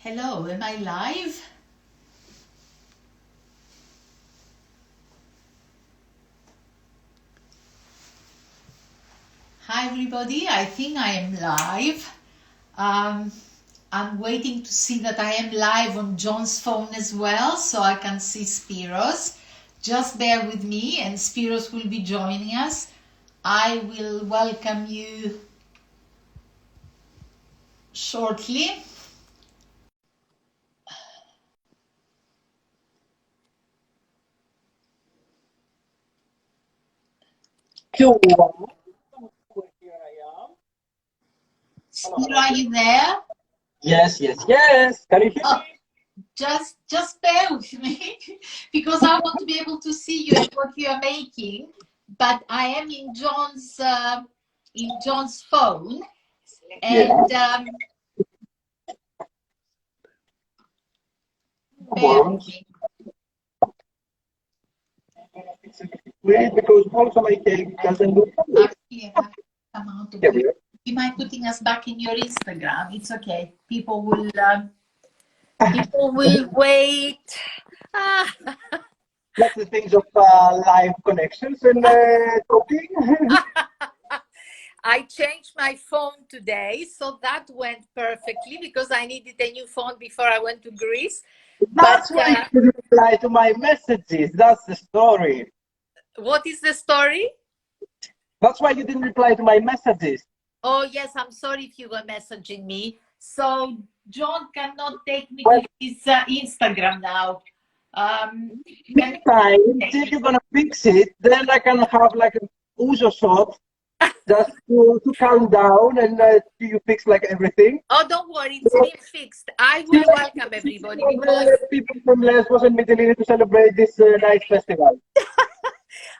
Hello, am I live? Hi everybody, I think I am live. Um, I'm waiting to see that I am live on John's phone as well, so I can see Spiros. Just bear with me and Spiros will be joining us. I will welcome you shortly. Here I am. Spiro, are you there? Yes. Can you hear Oh, me? just bear with me because I want to be able to see you and what you are making. But I am in John's phone, and bear with me. Wait, because also my cake doesn't look good. Actually, I have to come out of here. You mind putting us back in your Instagram? It's okay. People will wait. That's the things of live connections and talking. I changed my phone today, so that went perfectly because I needed a new phone before I went to Greece. That's why you didn't reply to my messages. That's the story. What is the story? That's why you didn't reply to my messages. Oh, yes, I'm sorry if you were messaging me. So John cannot take me to his Instagram now. Meantime, if you're gonna fix it, then I can have like an Uso shot just to calm down and you fix like everything. Oh, don't worry, it's been fixed. I will welcome everybody because people from Lesbos and Mytilene to celebrate this nice festival.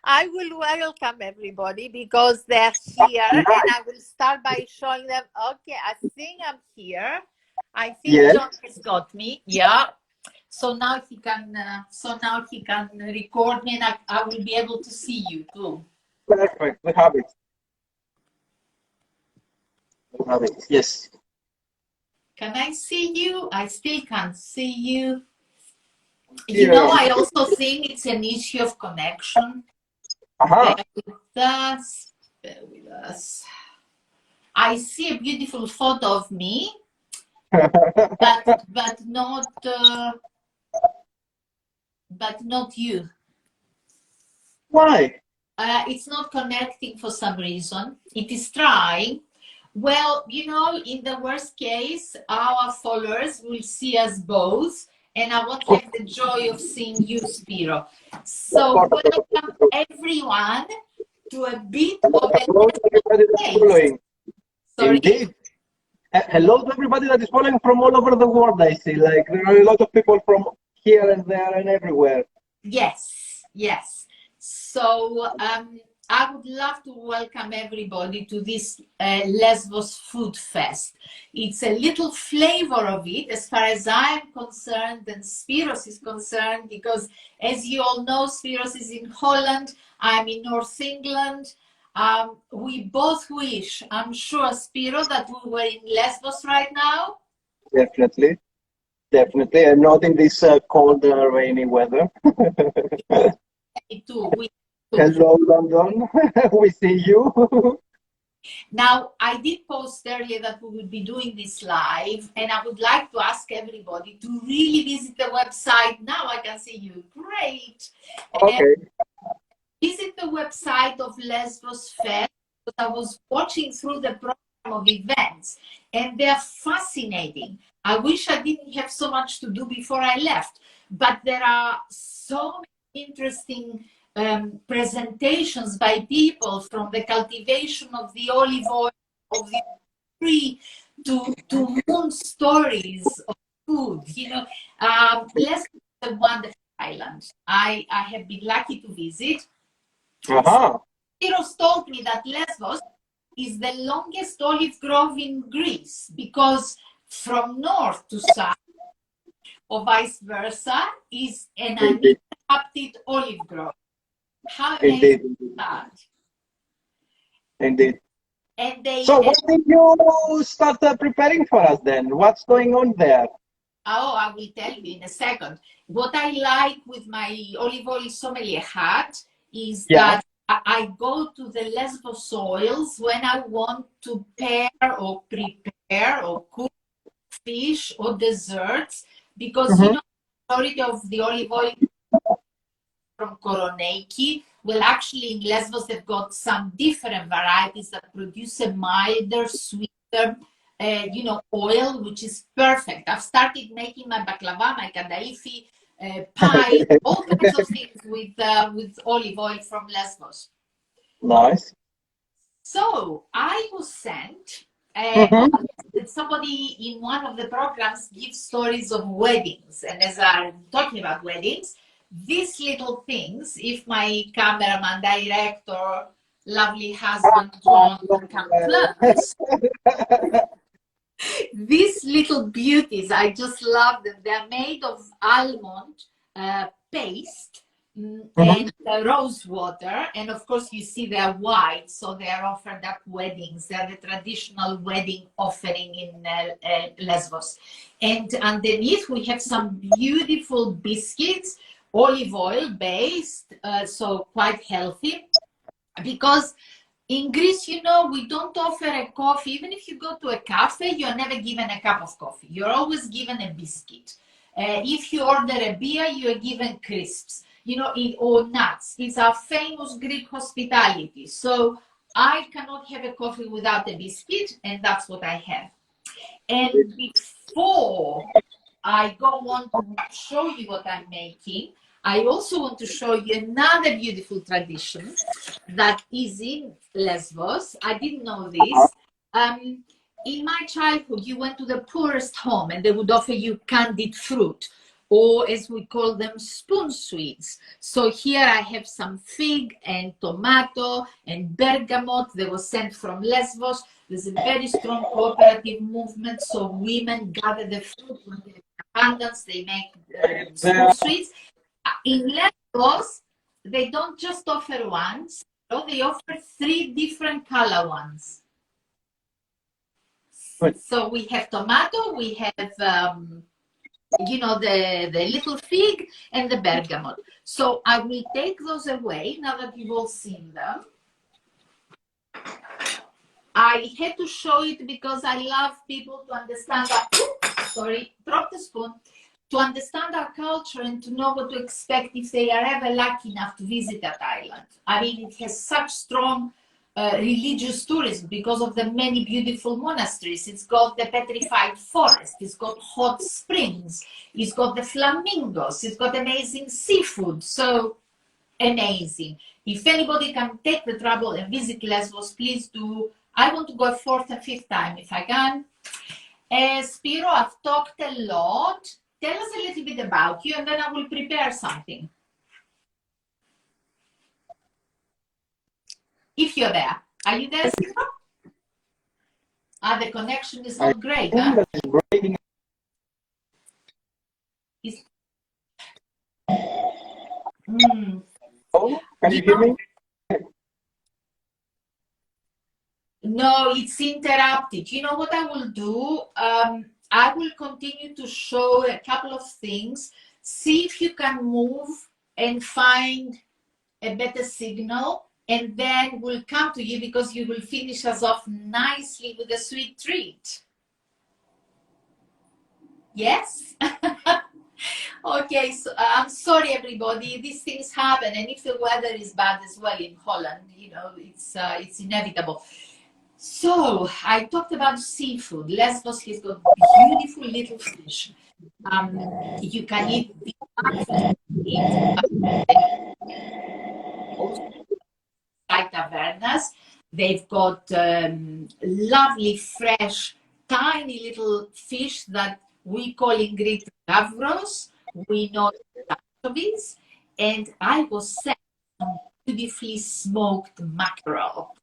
I will welcome everybody because they're here, and I will start by showing them. Okay, I think I'm here. I think John has got me. Yeah. So now he can. Record me, and I will be able to see you too. Perfect. We have it. We have it. Yes. Can I see you? I still can't see you. You know, I also think it's an issue of connection. Bear with us. I see a beautiful photo of me, but not you. Why? It's not connecting for some reason. It is trying. Well, you know, in the worst case, our followers will see us both, and I won't have the joy of seeing you, Spiro. So welcome everyone to a bit of a Indeed. Hello to everybody that is following from all over the world, I see. Like, there are a lot of people from here and there and everywhere. Yes. So I would love to welcome everybody to this Lesbos Food Fest. It's a little flavor of it as far as I'm concerned and Spiros is concerned, because as you all know, Spiros is in Holland, I'm in North England. We both wish, I'm sure, Spiro, that we were in Lesbos right now. Definitely, and not in this cold, rainy weather. Me too. Hello, London. We see you. Now, I did post earlier that we would be doing this live, and I would like to ask everybody to really visit the website. Now I can see you. Great. Okay. Visit the website of Lesbos Fest, because I was watching through the program of events, and they're fascinating. I wish I didn't have so much to do before I left, but there are so many interesting presentations by people, from the cultivation of the olive oil, of the tree, to moon stories of food. You know, Lesbos is a wonderful island. I have been lucky to visit. Spiros told me that Lesbos is the longest olive grove in Greece, because from north to south, or vice versa, is an uninterrupted olive grove. How amazing is that? Indeed. And so when did you start preparing for us then? What's going on there? Oh, I will tell you in a second. What I like with my olive oil sommelier hat is Yeah. that I go to the Lesbos soils when I want to pair or prepare or cook fish or desserts, because you Mm-hmm. know the majority of the olive oil from Koroneiki. Well, actually, in Lesbos, they've got some different varieties that produce a milder, sweeter, oil, which is perfect. I've started making my baklava, my kadaifi, pie, all kinds of things with olive oil from Lesbos. Nice. So I was sent. Mm-hmm. Somebody in one of the programs gives stories of weddings, and as I'm talking about weddings, these little things, if my cameraman, director, lovely husband John confirms, these little beauties, I just love them. They're made of almond paste, Mm-hmm. and rose water. And of course, you see they're white, so they are offered at weddings. They're the traditional wedding offering in Lesbos. And underneath, we have some beautiful biscuits, olive oil based, so quite healthy. Because in Greece, we don't offer a coffee. Even if you go to a cafe, you're never given a cup of coffee. You're always given a biscuit. If you order a beer, you're given crisps, or nuts. It's our famous Greek hospitality. So I cannot have a coffee without a biscuit, and that's what I have. And before I go on to show you what I'm making, I also want to show you another beautiful tradition that is in Lesbos. I didn't know this. In my childhood, you went to the poorest home and they would offer you candied fruit, or as we call them, spoon sweets. So here I have some fig and tomato and bergamot that was sent from Lesbos. There's a very strong cooperative movement, so women gather the fruit when they abundance, they make spoon sweets. In Lesbos, they don't just offer ones, they offer 3 different color ones. Good. So we have tomato, we have the little fig and the bergamot. So I will take those away now that you've all seen them. I had to show it because I love people to understand that, sorry, drop the spoon, to understand our culture and to know what to expect if they are ever lucky enough to visit that island. I mean, it has such strong religious tourism because of the many beautiful monasteries. It's got the petrified forest, it's got hot springs, it's got the flamingos, it's got amazing seafood. So amazing. If anybody can take the trouble and visit Lesbos, please do. I want to go a 4th and 5th time if I can. Spiro, I've talked a lot. Tell us a little bit about you and then I will prepare something. If you're there. Are you there, Spiro? The connection is not great, huh? Oh, can you hear me? No, it's interrupted. You know what I will do? I will continue to show a couple of things. See if you can move and find a better signal, and then we'll come to you because you will finish us off nicely with a sweet treat. Yes? Okay, so I'm sorry, everybody. These things happen, and if the weather is bad as well in Holland, it's inevitable. So I talked about seafood. Lesbos has got beautiful little fish. You can eat tavernas. They've got lovely, fresh, tiny little fish that we call in Greek gavros. We know anchovies, and I was sent some beautifully smoked mackerel,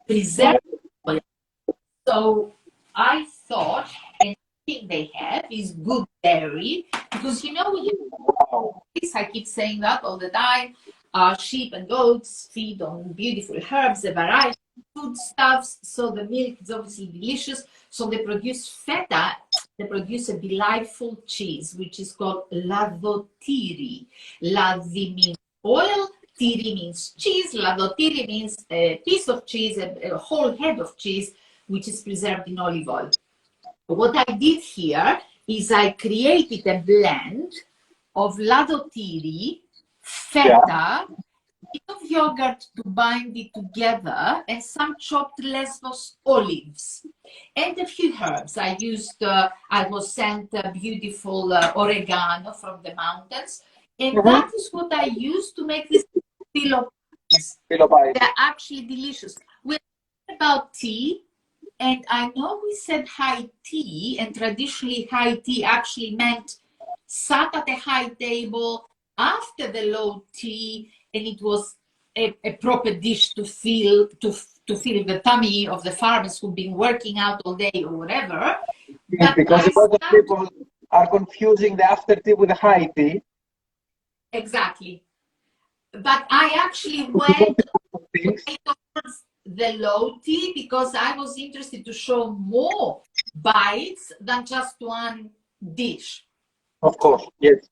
preserved. So I thought, and the thing they have is good dairy, because I keep saying that all the time. Sheep and goats feed on beautiful herbs, a variety of foodstuffs, so the milk is obviously delicious. So they produce feta they produce a delightful cheese, which is called ladotiri. Ladi means oil, tiri means cheese. Ladotiri means a piece of cheese, a whole head of cheese, which is preserved in olive oil. What I did here is I created a blend of ladotiri, feta, bit of yogurt to bind it together, and some chopped Lesbos olives, and a few herbs. I was sent beautiful oregano from the mountains, and that is what I used to make this pillow pies. They're actually delicious. We're talking about tea, and I know we said high tea, and traditionally high tea actually meant sat at a high table after the low tea, and it was a proper dish to fill the tummy of the farmers who've been working out all day or whatever. But because a lot of people are confusing the after tea with the high tea. Exactly. But I actually went towards the low tea because I was interested to show more bites than just one dish. Of course, yes.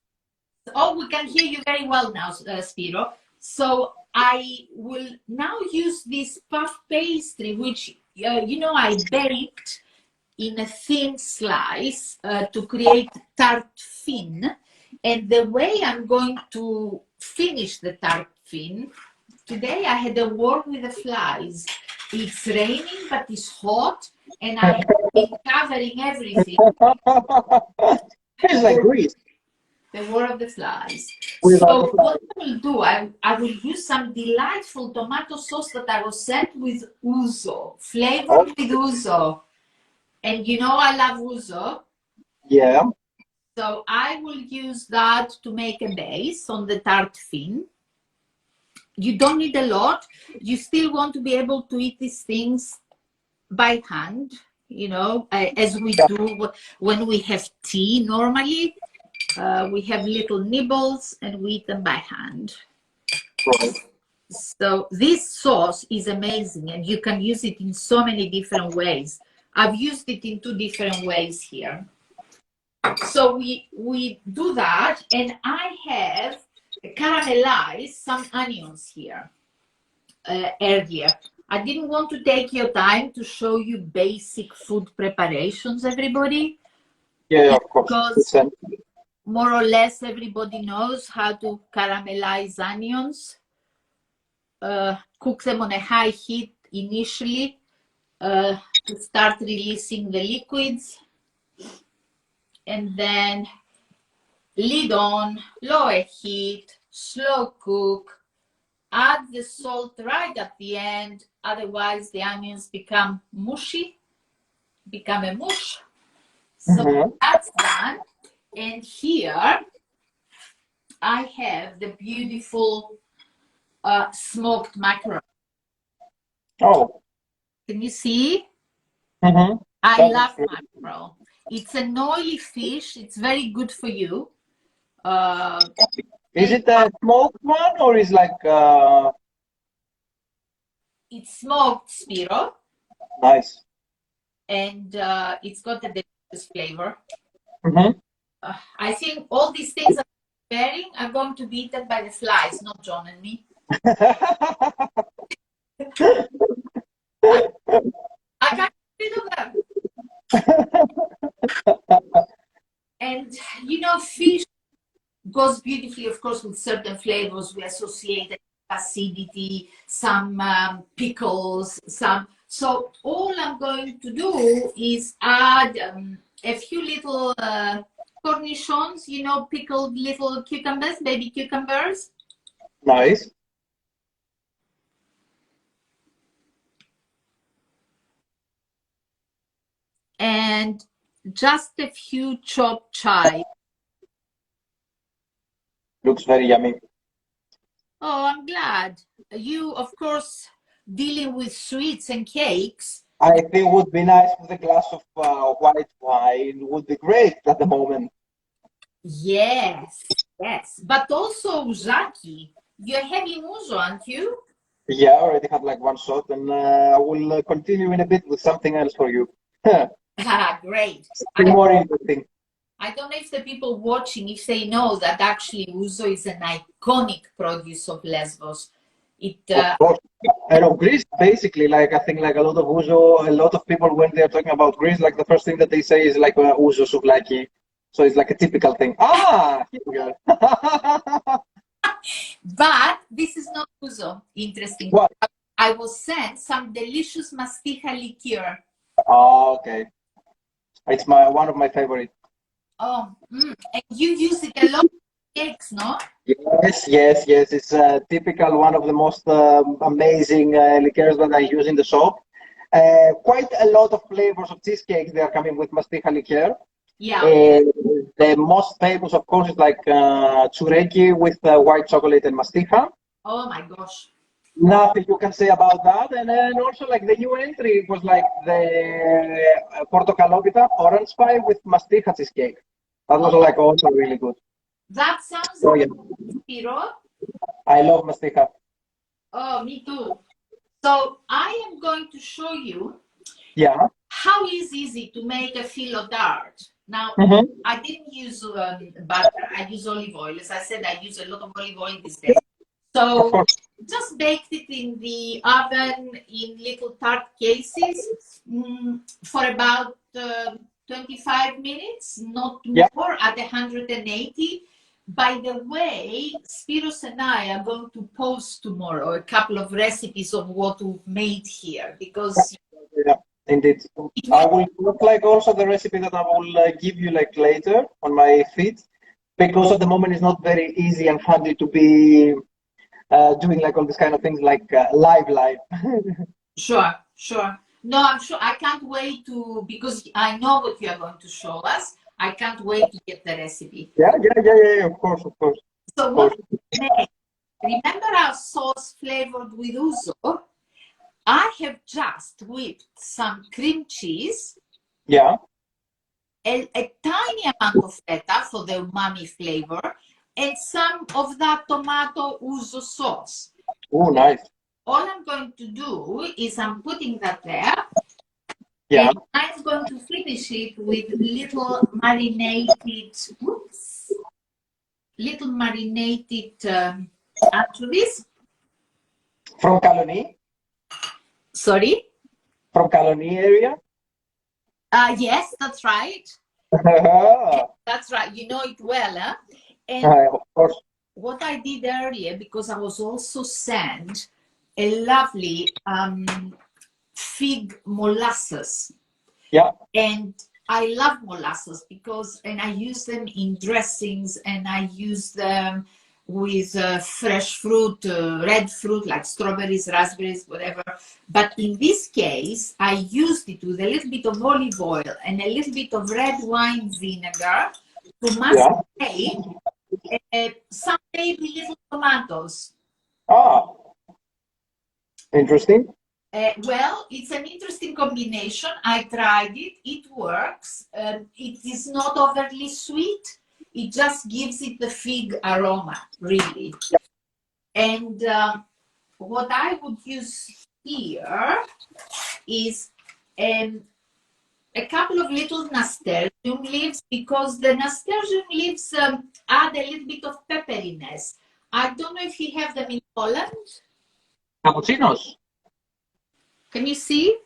Oh, we can hear you very well now, Spiro. So I will now use this puff pastry, which, I baked in a thin slice to create tart fin. And the way I'm going to finish the tart fin, today I had a war with the flies. It's raining, but it's hot, and I have been covering everything. It's like Greece. The war of the flies. Without So what I will do, I will use some delightful tomato sauce that I was sent with ouzo, flavored with ouzo. And I love ouzo. Yeah. So I will use that to make a base on the tart fin. You don't need a lot. You still want to be able to eat these things by hand, as we do when we have tea normally. We have little nibbles and we eat them by hand. Right. So this sauce is amazing, and you can use it in so many different ways. I've used it in 2 different ways here. So we do that, and I have caramelized some onions here earlier. I didn't want to take your time to show you basic food preparations, everybody. Yeah, of course. Because more or less everybody knows how to caramelize onions. Cook them on a high heat initially to start releasing the liquids, and then lid on, lower heat, slow cook. Add the salt right at the end, otherwise the onions become mushy, become a mush. So that's done. And here I have the beautiful smoked mackerel. Oh. Can you see? Mm-hmm. I love mackerel. It's an oily fish. It's very good for you. Is it a smoked one or is like? It's smoked, Spiro. Nice. And it's got a delicious flavor. Mm-hmm. I think all these things I'm preparing are going to be eaten by the flies, not John and me. I can't get rid of them. And fish goes beautifully, of course, with certain flavors. We associate acidity, some pickles, some. So all I'm going to do is add a few little cornichons, pickled little cucumbers, baby cucumbers. Nice. And just a few chopped chives. Looks very yummy. Oh, I'm glad. You, of course, dealing with sweets and cakes. I think would be nice with a glass of white wine. Would be great at the moment. Yes. But also, Zaki, you're having ouzo, aren't you? Yeah, I already had like one shot, and I will continue in a bit with something else for you. Ah, great. Something more interesting. I don't know if the people watching, if they know that actually ouzo is an iconic produce of Lesbos. It Of course. I know Greece basically, like I think like a lot of ouzo, a lot of people when they're talking about Greece, like the first thing that they say is like ouzo souvlaki. So it's like a typical thing. Ah, here we are. But this is not ouzo. Interesting. What? I was sent some delicious masticha liqueur. Oh, okay. It's my one of my favorite. Oh, and you use it a lot in cakes, no? Yes, yes, yes. It's a typical one of the most amazing liqueurs that I use in the shop. Quite a lot of flavors of cheesecakes they are coming with masticha liqueur. Yeah. The most famous, of course, is like tsureki with white chocolate and masticha. Oh my gosh. Nothing you can say about that. And then also like the new entry was like the portocalopita orange pie with masticha cheesecake. That was like also really good. That sounds Oh yeah, amazing, Spiro. I love masticha. Oh, me too. So I am going to show you Yeah. how is easy to make a filo tart. Now, Mm-hmm. I didn't use butter. I use olive oil. As I said, I use a lot of olive oil these days. Of So course. just baked it in the oven in little tart cases for about 25 minutes, not Yeah. more, at 180. By the way, Spiros and I are going to post tomorrow a couple of recipes of what we've made here because Yeah. Indeed. it I will. will put like also the recipe that I will give you like later on my feed because at the moment it's not very easy and handy to be doing like all these kind of things like live. Sure, sure. No, I'm sure. I can't wait to, because I know what you are going to show us. I can't wait to get the recipe. Yeah. Of course, of course, So of what course. I made, remember our sauce flavored with ouzo? I have just whipped some cream cheese, Yeah. a tiny amount of feta for the umami flavor, and some of that tomato ouzo sauce. Oh, nice. All I'm going to do is I'm putting that there. Yeah. And I'm going to finish it with little marinated anchovies. From Kaloni, Sorry. from Kaloni area. Yes, that's right. Of That's right. You know it well, huh? And course. what I did earlier, because I was also sent a lovely fig molasses. Yeah. And I love molasses because, and I use them in dressings and I use them with fresh fruit, red fruit like strawberries, raspberries, whatever. But in this case, I used it with a little bit of olive oil and a little bit of red wine vinegar to Yeah. macerate some baby little tomatoes. Ah, interesting. Well, it's an interesting combination. I tried it. It works. It is not overly sweet. It just gives it the fig aroma, really. And what I would use here is a couple of little nasturtium leaves because the nasturtium leaves add a little bit of pepperiness. I don't know if you have them in Poland. Cappuccinos. Can you see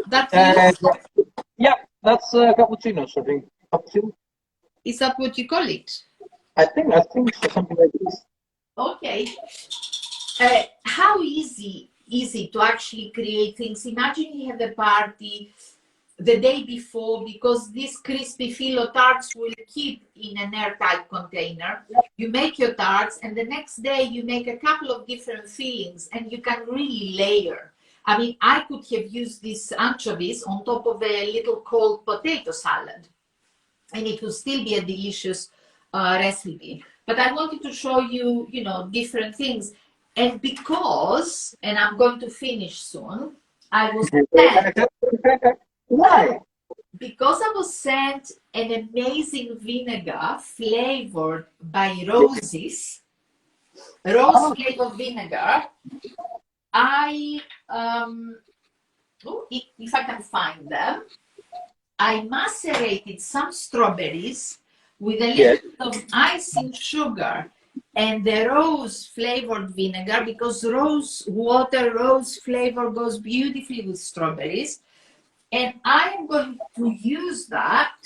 that Uh, leaf? yeah, that's cappuccinos, I think. Cappuccino. Is that what you call it? I think so, something like this. Okay. How easy is it to actually create things? Imagine you have a party the day before because these crispy filo tarts will keep in an airtight container. You make your tarts and the next day you make a couple of different fillings and you can really layer. I mean, I could have used these anchovies on top of a little cold potato salad and it will still be a delicious recipe. But I wanted to show you, different things. And because, and I'm going to finish soon, I was sent, Why? because I was sent an amazing vinegar flavored by roses, rose Oh, flavored vinegar. I, if I can find them, I macerated some strawberries with a little Yes. bit of icing sugar and the rose flavored vinegar, because rose water, rose flavor goes beautifully with strawberries. And I am going to use that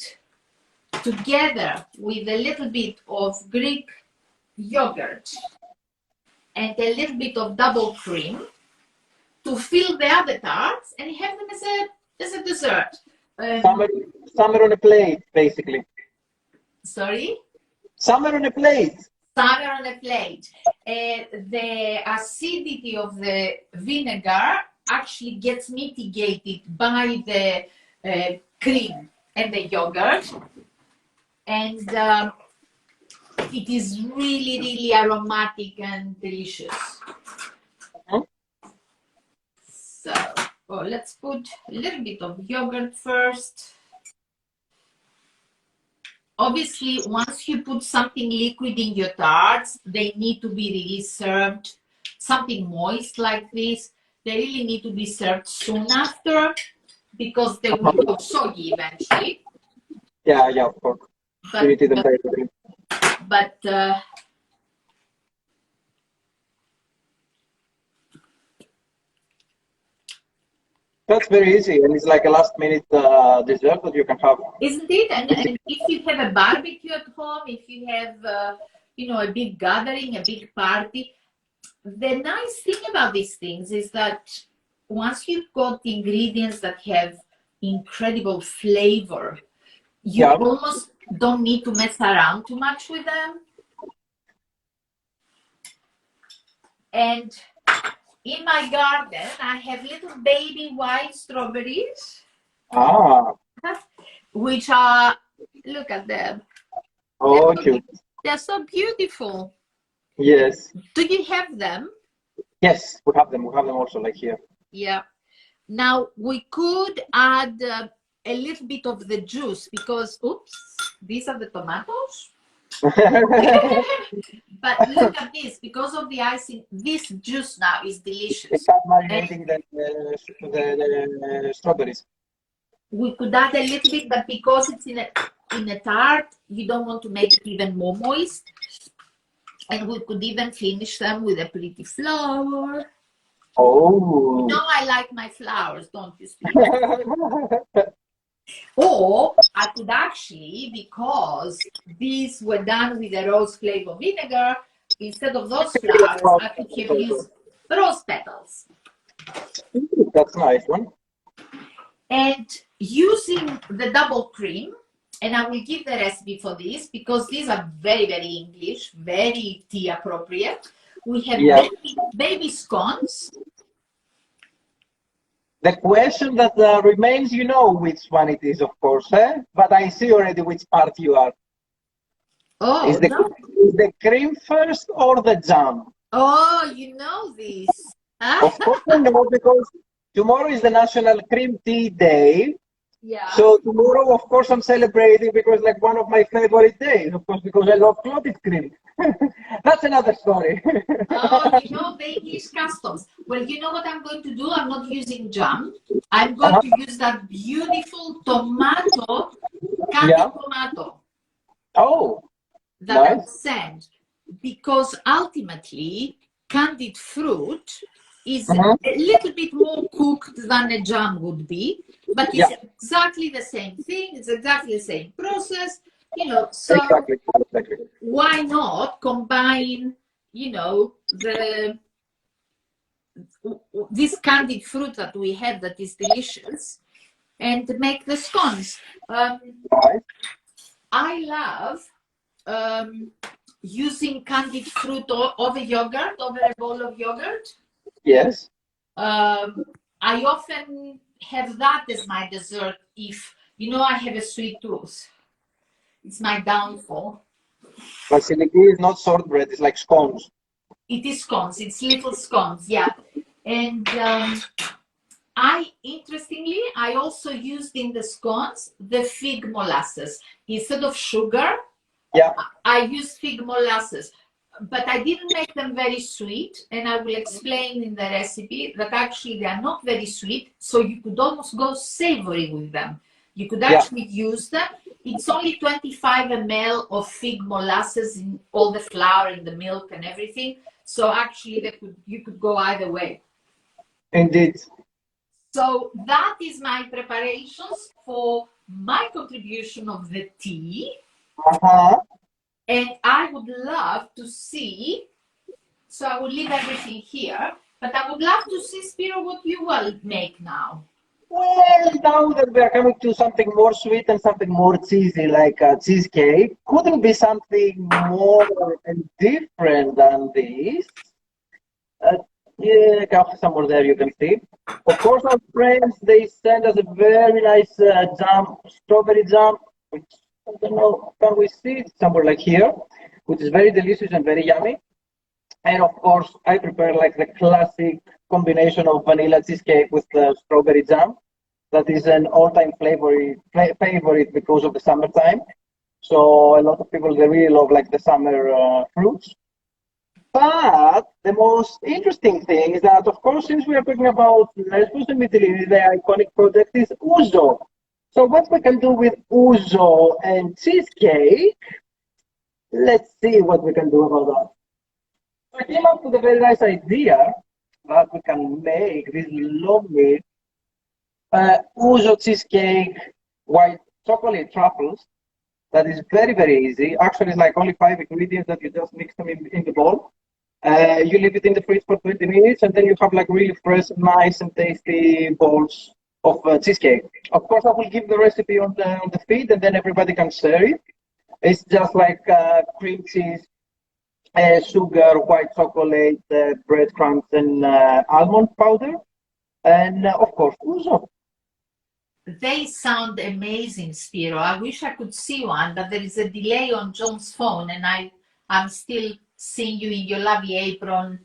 together with a little bit of Greek yogurt and a little bit of double cream to fill the other tarts and have them as a dessert. Summer, summer on a plate, basically. Sorry? Summer on a plate. Summer on a plate. The acidity of the vinegar actually gets mitigated by the cream and the yogurt. And it is really, really aromatic and delicious. So, let's put a little bit of yogurt first. Obviously, once you put something liquid in your tarts, they need to be really served. Something moist like this, they really need to be served soon after, because they will go soggy eventually. Yeah, yeah, of course. You need them very quickly. But That's very easy, and it's like a last-minute dessert that you can have. isn't it? And if you have a barbecue at home, if you have a big gathering, a big party, the nice thing about these things is that once you've got the ingredients that have incredible flavor, you almost don't need to mess around too much with them. And in my garden, I have little baby white strawberries, which are, look at them. Oh, cute. They're so beautiful. Yes. Do you have them? Yes, we have them. We have them also, like here. Yeah. Now, we could add a little bit of the juice because, oops, these are the tomatoes. But look at this, because of the icing, this juice now is delicious. It's not marinating the strawberries. We could add a little bit, but because it's in a tart, you don't want to make it even more moist. And we could even finish them with a pretty flower. Oh. You know I like my flowers, don't you, Steve? Or I could actually, because these were done with a rose flavor vinegar, instead of those flowers, I could have used rose petals. That's a nice one. And using the double cream, and I will give the recipe for this because these are very, very English, very tea appropriate. We have baby scones. The question that remains, you know which one it is, of course, eh? But I see already which part you are. Oh, is the cream first or the jam? Oh, you know this. Of course I know, because tomorrow is the National Cream Tea Day. Yeah. So tomorrow, of course, I'm celebrating because like one of my favorite days, of course, because I love clotted cream. That's another story. Oh, you know the English customs. Well, you know what I'm going to do? I'm not using jam. I'm going to use that beautiful tomato, candied tomato. Oh, that I send, because ultimately candied fruit is a little bit more cooked than a jam would be, but it's exactly the same thing. It's exactly the same process, so why not combine, this candied fruit that we have that is delicious and make the scones. I love using candied fruit over yogurt, over a bowl of yogurt. Yes. I often have that as my dessert if, I have a sweet tooth. It's my downfall. Basilica is not shortbread, it's like scones. It is scones, it's little scones, yeah. And interestingly, I also used in the scones the fig molasses. Instead of sugar, I used fig molasses. But I didn't make them very sweet, and I will explain in the recipe that actually they are not very sweet, so you could almost go savory with them. You could actually use them. It's only 25 ml of fig molasses in all the flour and the milk and everything. So actually, you could go either way. Indeed. So that is my preparations for my contribution of the tea. And I would love to see, so I will leave everything here, but I would love to see, Spiro, what you will make now. Well, now that we are coming to something more sweet and something more cheesy, like a cheesecake, couldn't be something more and different than this. Yeah, some more there you can see. Of course, our friends, they send us a very nice jam, strawberry jam, which, I don't know, can we see it somewhere like here, which is very delicious and very yummy. And of course, I prepare like the classic combination of vanilla cheesecake with the strawberry jam. That is an all-time favorite because of the summertime. So a lot of people, they really love like the summer fruits. But the most interesting thing is that, of course, since we are talking about Lesbos and Mytilene, the iconic product is ouzo. So what we can do with ouzo and cheesecake, let's see what we can do about that. So I came up with a very nice idea that we can make this lovely ouzo cheesecake, white chocolate truffles. That is very, very easy. Actually, it's like only 5 ingredients that you just mix them in the bowl. You leave it in the fridge for 20 minutes, and then you have like really fresh, nice, and tasty balls of cheesecake. Of course, I will give the recipe on the feed, and then everybody can share it. It's just like cream cheese, sugar, white chocolate, breadcrumbs, and almond powder, and of course, ouzo. They sound amazing, Spiro. I wish I could see one, but there is a delay on John's phone, and I'm still seeing you in your lovely apron,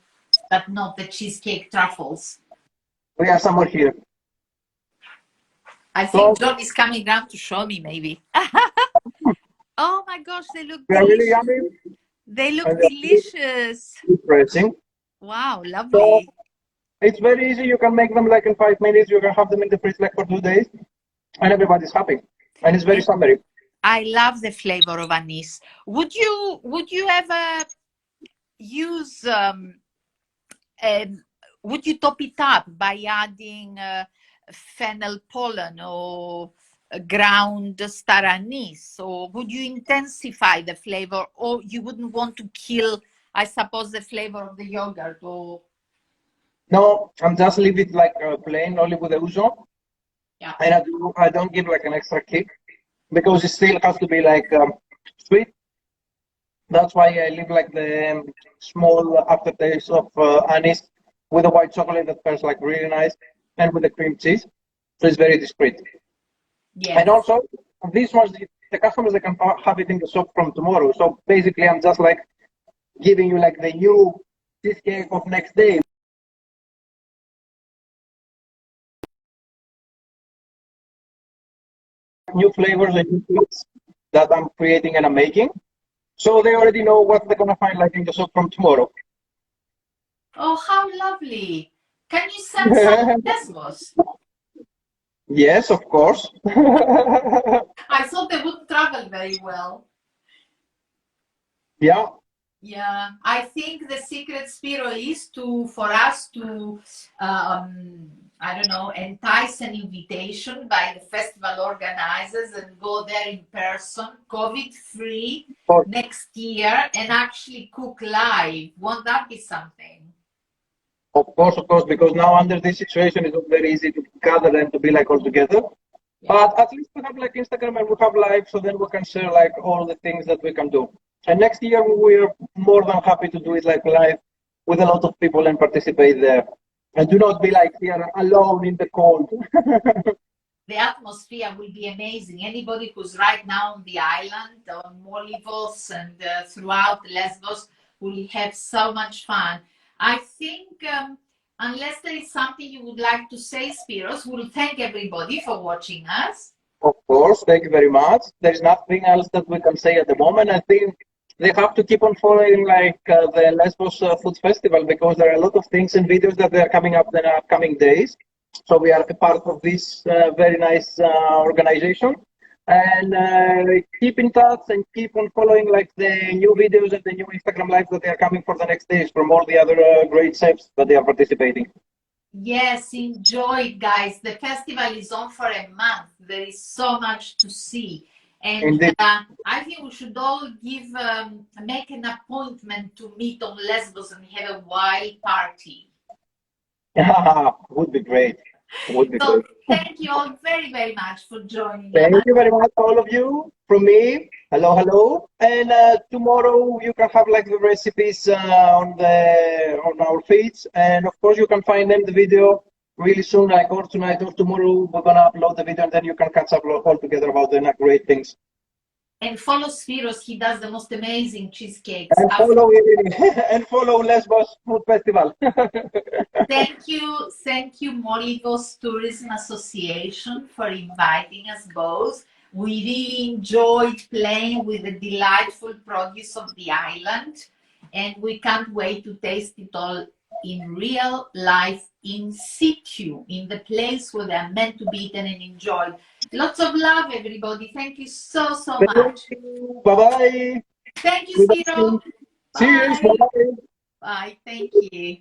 but not the cheesecake truffles. We have some more here. I think John is coming down to show me, maybe. Oh my gosh, they look They are delicious. really yummy. They look delicious. Refreshing. Wow, lovely. So, it's very easy. You can make them like in 5 minutes. You can have them in the fridge like for 2 days, and everybody's happy. And it's very summery. I love the flavor of anise. Would you ever use? Would you top it up by adding fennel pollen or ground star anise, or would you intensify the flavor, or you wouldn't want to kill, I suppose, the flavor of the yogurt? Or no, I'm just leave it like plain, only with the ouzo. Yeah. And I don't give like an extra kick because it still has to be like sweet. That's why I leave like the small aftertaste of anise with the white chocolate that smells like really nice, and with the cream cheese. So it's very discreet. yeah. And also, these ones, the customers, they can have it in the shop from tomorrow. So basically, I'm just like giving you like the new cheesecake of next day. New flavors and new foods that I'm creating and I'm making. So they already know what they're going to find like in the shop from tomorrow. Oh, how lovely. Can you send some Lesbos? Yes, of course. I thought they would travel very well. Yeah. Yeah, I think the secret, Spiro, is for us to I don't know, entice an invitation by the festival organizers and go there in person, COVID-free, next year, and actually cook live. Won't that be something? Of course, because now under this situation, it's not very easy to gather and to be like all together. Yeah. But at least we have like Instagram and we have live, so then we can share like all the things that we can do. And next year, we're more than happy to do it like live with a lot of people and participate there. And do not be like here alone in the cold. The atmosphere will be amazing. Anybody who's right now on the island, on Molivos and throughout Lesbos, will have so much fun. I think, unless there is something you would like to say, Spiros, we'll thank everybody for watching us. Of course, thank you very much. There's nothing else that we can say at the moment. I think they have to keep on following like the Lesbos Food Festival, because there are a lot of things and videos that they are coming up in the upcoming days. So we are a part of this very nice organization. And keep in touch and keep on following like the new videos and the new Instagram lives that they are coming for the next days from all the other great chefs that they are participating. Yes, enjoy it, guys. The festival is on for a month. There is so much to see. And I think we should all make an appointment to meet on Lesbos and have a wild party. Would be great. Would be So great. thank you all very, very much for joining Thank us. you very much, all of you, from me. Hello, hello. And tomorrow you can have like the recipes on our feeds, and of course you can find them the video really soon, like or tonight or tomorrow. We're gonna upload the video, and then you can catch up all together about the great things. And follow Spiros, he does the most amazing cheesecakes. And follow Irini, and follow Lesbos Food Festival. Thank you, Molyvos Tourism Association, for inviting us both. We really enjoyed playing with the delightful produce of the island, and we can't wait to taste it all in real life, in situ, in the place where they're meant to be eaten and enjoyed. Lots of love, everybody. Thank you so much. Bye-bye. Thank you, Spiro. Cheers. Bye. Bye. Thank you.